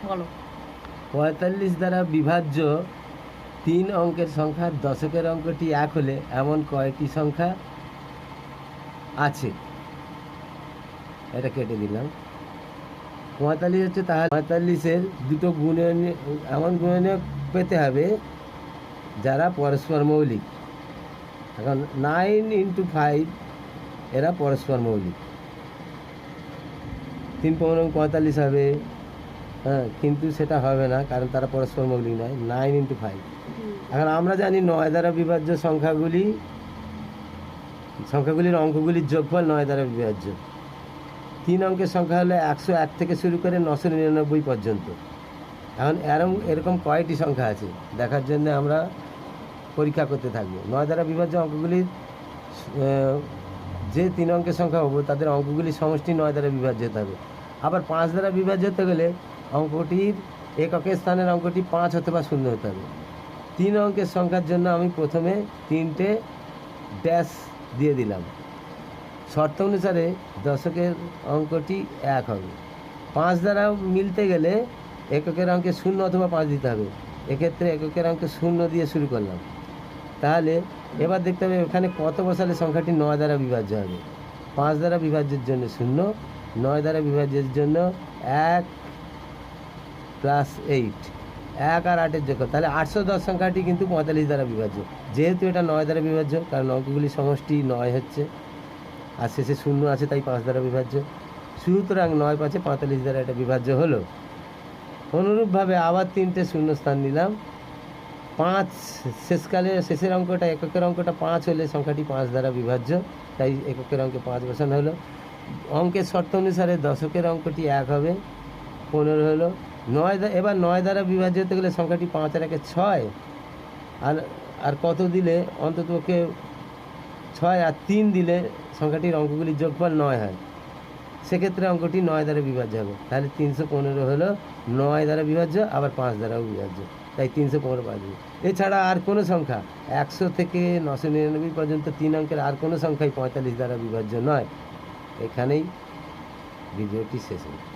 বলো। ৪৫ দ্বারা বিভাজ্য ৩ অঙ্কের সংখ্যার দশকের অঙ্কটি ১ হলে এমন কয়টি সংখ্যা আছে? এটা কেটে দিলাম। ৪৫ হচ্ছে, তাহলে ৪৫-এর দুটো এমন গুণনীয়ক পেতে হবে যারা পরস্পর মৌলিক। এখন 9 × 5 এরা পরস্পর মৌলিক। 3 × 45 হবে, হ্যাঁ, কিন্তু সেটা হবে না, কারণ তারা পরস্পর মৌলিক নয়। 9 × 5। এখন আমরা জানি 9 দ্বারা বিভাজ্য সংখ্যাগুলির অঙ্কগুলির যোগফল 9 দ্বারা বিভাজ্য। 3 অঙ্কের সংখ্যা হলে 101 থেকে শুরু করে 999 পর্যন্ত। এখন এরকম কয়টি সংখ্যা আছে দেখার জন্য আমরা পরীক্ষা করতে থাকবো। 9 দ্বারা বিভাজ্য অঙ্কগুলির যে 3 অঙ্কের সংখ্যা হবো তাদের অঙ্কগুলির সমষ্টি 9 দ্বারা বিভাজ্য হতে হবে। আবার 5 দ্বারা বিভাজ্য হতে গেলে অঙ্কটির এককের স্থানের অঙ্কটি 5 অথবা 0 হতে হবে। 3 অঙ্কের সংখ্যার জন্য আমি প্রথমে 3টে ড্যাশ দিয়ে দিলাম। শর্ত অনুসারে দশকের অঙ্কটি 1 হবে। 5 দ্বারা মিলতে গেলে এককের অঙ্কে 0 অথবা 5 দিতে হবে। এক্ষেত্রে এককের অঙ্কে 0 দিয়ে শুরু করলাম। তাহলে এবার দেখতে হবে এখানে কত বসালে সংখ্যাটি 9 দ্বারা বিভাজ্য হবে। 5 দ্বারা বিভাজ্যের জন্য 0, 9 দ্বারা বিভাজ্যের জন্য 1 + 8, 1 আর 8-এর যোগ। তাহলে 810 সংখ্যাটি কিন্তু 45 দ্বারা বিভাজ্য, যেহেতু এটা 9 দ্বারা বিভাজ্য, কারণ অঙ্কগুলির সমষ্টি 9 হচ্ছে আর শেষে 0 আছে, তাই 5 দ্বারা বিভাজ্য। সুতরাং 9 × 5 = 45 দ্বারা এটা বিভাজ্য হলো। অনুরূপভাবে আবার 3টে শূন্য স্থান নিলাম। 5 শেষের অঙ্কটা, এককের অঙ্কটা 5 হলে সংখ্যাটি 5 দ্বারা বিভাজ্য, তাই এককের অঙ্কে 5 বসানো হলো। অঙ্কের শর্ত অনুসারে দশকের অঙ্কটি 1 হবে, 15 হলো। এবার 9 দ্বারা বিভাজ্য হতে গেলে সংখ্যাটি 5 আর 1-এ 6, আর কত দিলে অন্ততপক্ষে 6 আর 3 দিলে সংখ্যাটির অঙ্কগুলির যোগফল 9 হয়। সেক্ষেত্রে অঙ্কটি 9 দ্বারা বিভাজ্য হবে। তাহলে 315 হলো 9 দ্বারা বিভাজ্য, আবার 5 দ্বারাও বিভাজ্য, তাই 315 পাবো। এছাড়া আর কোনো সংখ্যা 100 থেকে 999 পর্যন্ত 3 অঙ্কের আর কোনো সংখ্যাই 45 দ্বারা বিভাজ্য নয়। এখানেই ভিডিওটি শেষ হলো।